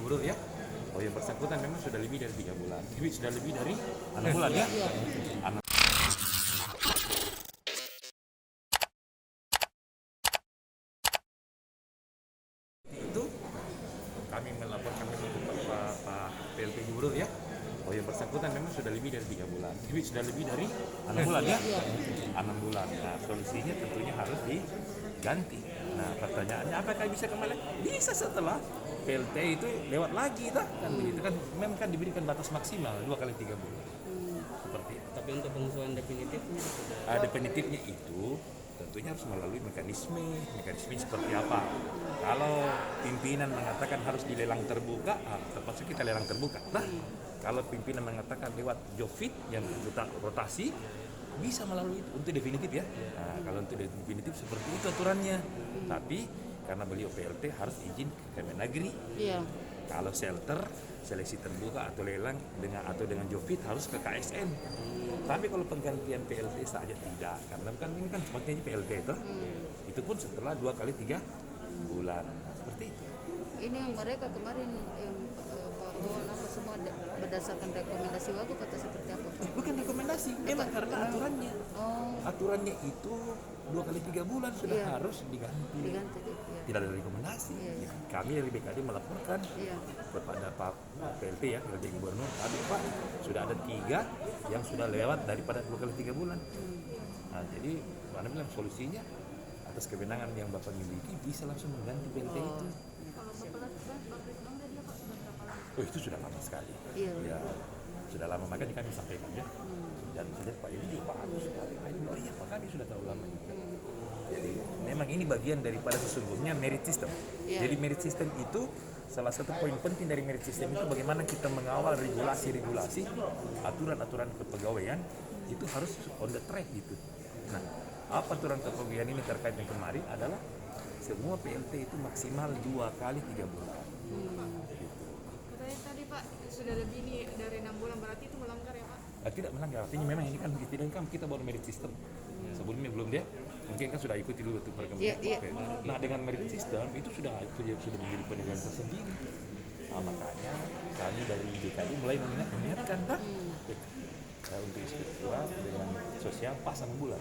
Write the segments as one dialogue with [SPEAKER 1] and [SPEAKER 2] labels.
[SPEAKER 1] Gubernur ya. Oh, yang bersangkutan memang sudah lebih dari 3 bulan. Jadi sudah lebih dari 6 bulan ya. Itu kami melaporkan memang ke Pak PLT Gubernur ya. Oh, yang bersangkutan memang sudah lebih dari 3 bulan. Jadi sudah lebih dari 6 bulan ya. 6 bulan. Nah, solusinya tentunya harus diganti. Nah, pertanyaannya apakah bisa kembali? Bisa setelah PLT itu lewat lagi kan begitu kan, memang kan diberikan batas maksimal 2 kali 3 bulan. Seperti itu.
[SPEAKER 2] Tapi untuk pengusulan definitifnya sudah
[SPEAKER 1] Definitifnya itu tentunya harus melalui mekanisme seperti apa. Kalau pimpinan mengatakan harus dilelang terbuka, terpaksa kita lelang terbuka. Nah, kalau pimpinan mengatakan lewat job fit yang rotasi, bisa melalui itu untuk definitif ya. Nah, kalau untuk definitif seperti itu aturannya. Tapi karena beliau PLT harus izin ke Kemendagri.
[SPEAKER 3] Iya.
[SPEAKER 1] Kalau shelter seleksi terbuka atau lelang dengan job fit harus ke KSN. Tapi kalau penggantian PLT saja tidak, karena kan ini kan cuma PLT itu pun setelah 2 kali 3 bulan. Seperti itu.
[SPEAKER 3] Ini yang mereka kemarin yang Pak Bowo apa semua berdasarkan rekomendasi Wagub atau seperti apa Pak?
[SPEAKER 1] Bukan rekomendasi, memang karena aturannya. Aturannya itu 2 kali 3 bulan sudah harus diganti.
[SPEAKER 3] Diganti. Iya.
[SPEAKER 1] Tidak ada rekomendasi.
[SPEAKER 3] Iya.
[SPEAKER 1] Kami dari BKD melaporkan kepada Pak PLT ya, PLT Gubernur. Tapi Pak sudah ada 3 yang sudah lewat daripada 2 kali 3 bulan. Nah, jadi mana bilang solusinya atas kewenangan yang Bapak miliki bisa langsung mengganti PLT itu. Oh, itu sudah lama sekali.
[SPEAKER 3] Iya.
[SPEAKER 1] Ya, sudah lama, makanya kami sampaikan ya. Dan sudah Pak ini juga bagus sekali. Iya, Pak kami sudah tahu lama juga. Jadi memang ini bagian daripada sesungguhnya merit system. Jadi merit system itu salah satu poin penting dari merit system itu bagaimana kita mengawal regulasi-regulasi, aturan-aturan kepegawaian itu harus on the track gitu. Nah, apa aturan kepegawaian ini terkait yang kemarin adalah semua PLT itu maksimal 2 kali 3 bulan.
[SPEAKER 4] Katanya tadi Pak sudah lebih dari 6 bulan, berarti itu melanggar ya Pak?
[SPEAKER 1] Tidak melanggar, artinya memang ini kan kita baru merit system. Sebelumnya belum dia, mungkin kan sudah ikuti dulu tuh perkembangan. Nah, dengan merit system itu sudah menjadi penilaian tersendiri. Nah, makanya kami dari DKI mulai mengingatkan untuk inspektorat dengan sosial pas 6 bulan.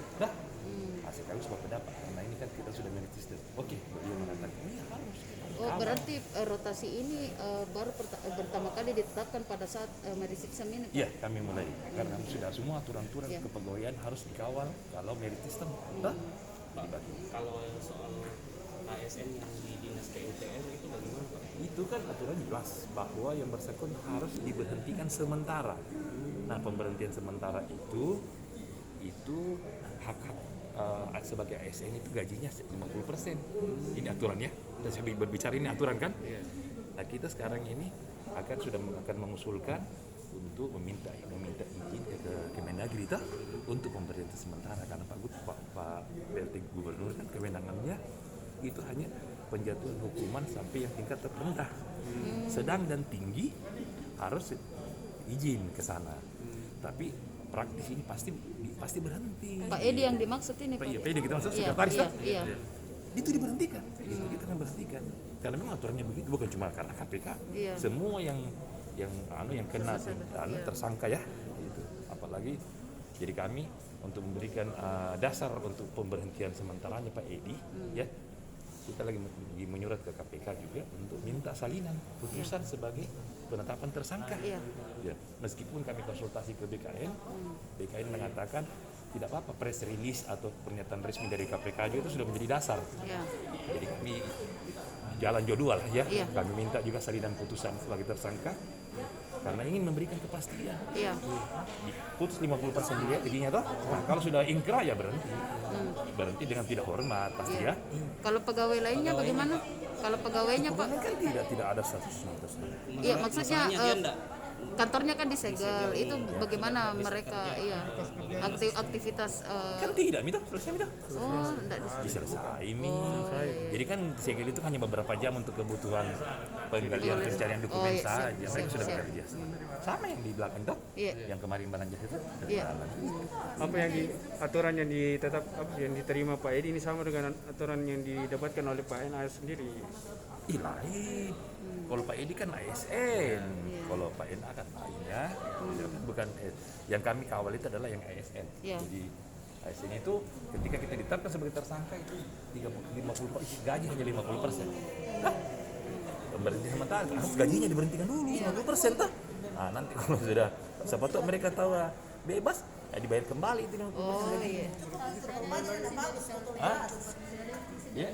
[SPEAKER 1] Hasil kami semua pendapat karena ini kan kita sudah merit system. Oke, beliau mengatakan ini harus.
[SPEAKER 3] Berarti rotasi ini baru pertama kali ditetapkan pada saat merit system ini Pak?
[SPEAKER 1] Iya, kami mulai karena sudah semua aturan-aturan kepegawaian harus dikawal kalau merit system.
[SPEAKER 2] kalau soal ASN yang di dinas PUPR itu bagaimana Pak?
[SPEAKER 1] Itu kan aturan jelas bahwa yang bersangkutan harus diberhentikan sementara. Nah, pemberhentian sementara itu hak sebagai ASN itu gajinya 50%. Ini aturannya. Dan saya berbicara ini aturan kan? Nah, kita sekarang ini akan mengusulkan untuk meminta izin ke Kemendagri untuk pemberhentian sementara karena Pak PLT Gubernur kan kewenangannya itu hanya penjatuhan hukuman sampai yang tingkat terendah. Sedang dan tinggi harus izin ke sana. Tapi praktis ini pasti berhenti.
[SPEAKER 3] Pak Edi yang dimaksud ini Pak?
[SPEAKER 1] Iya, Pak Edi kita maksud sekretaris kan?
[SPEAKER 3] Iya.
[SPEAKER 1] Itu diberhentikan. Kita akan berhentikan. Karena memang aturannya begitu, bukan cuma karena KPK. Semua yang kena tersangka ya. Gitu. Apalagi jadi kami untuk memberikan dasar untuk pemberhentian sementaranya Pak Edi ya. Kita lagi menyurat ke KPK juga untuk minta salinan putusan sebagai penetapan tersangka. Ya, meskipun kami konsultasi ke BKN mengatakan tidak apa-apa press release atau pernyataan resmi dari KPK juga itu sudah menjadi dasar. Jadi kami jalan jodoh lah ya. Kami minta juga salinan putusan sebagai tersangka karena ingin memberikan kepastian. Putus 50% dilihat jadinya toh. Nah, kalau sudah ingkrah ya berhenti. Berhenti dengan tidak hormat pasti ya.
[SPEAKER 3] Kalau pegawai lainnya bagaimana? Kalau pegawainya Pak?
[SPEAKER 1] Kan tidak ada statusnya.
[SPEAKER 3] Iya, maksudnya kantornya kan disegel. Itu bagaimana mereka aktivitas
[SPEAKER 1] Kan tidak, Mito, selesai Mito.
[SPEAKER 3] enggak
[SPEAKER 1] Diselesai, Jadi kan segel itu hanya beberapa jam untuk kebutuhan penggalian pencarian dokumen
[SPEAKER 3] iya,
[SPEAKER 1] saja.
[SPEAKER 3] siap,
[SPEAKER 1] Mereka sudah
[SPEAKER 3] siap.
[SPEAKER 1] bekerja. Sama yang di belakang toh,
[SPEAKER 3] Iya.
[SPEAKER 1] yang kemarin Balanjas itu. sudah
[SPEAKER 3] Iya.
[SPEAKER 1] jalan.
[SPEAKER 5] Apa yang aturan yang yang diterima Pak Edi ini sama dengan aturan yang didapatkan oleh Pak NAS sendiri.
[SPEAKER 1] Ih lain. Kalau Pak Edi kan ASN, kalau Pak NA kan lain ya. Bukan yang kami kawal itu adalah yang ASN.
[SPEAKER 3] Iya.
[SPEAKER 1] Jadi ASN itu ketika kita ditetapkan sebagai tersangka itu 50%, gaji hanya 50%. Hah? Berhenti sementara, harus gajinya diberhentikan dulu 50% tah. Nah nanti kalau sudah siapa tahu mereka tahu bebas, ya dibayar kembali itu 50%.
[SPEAKER 3] Oh iya.
[SPEAKER 1] Hah? Ya.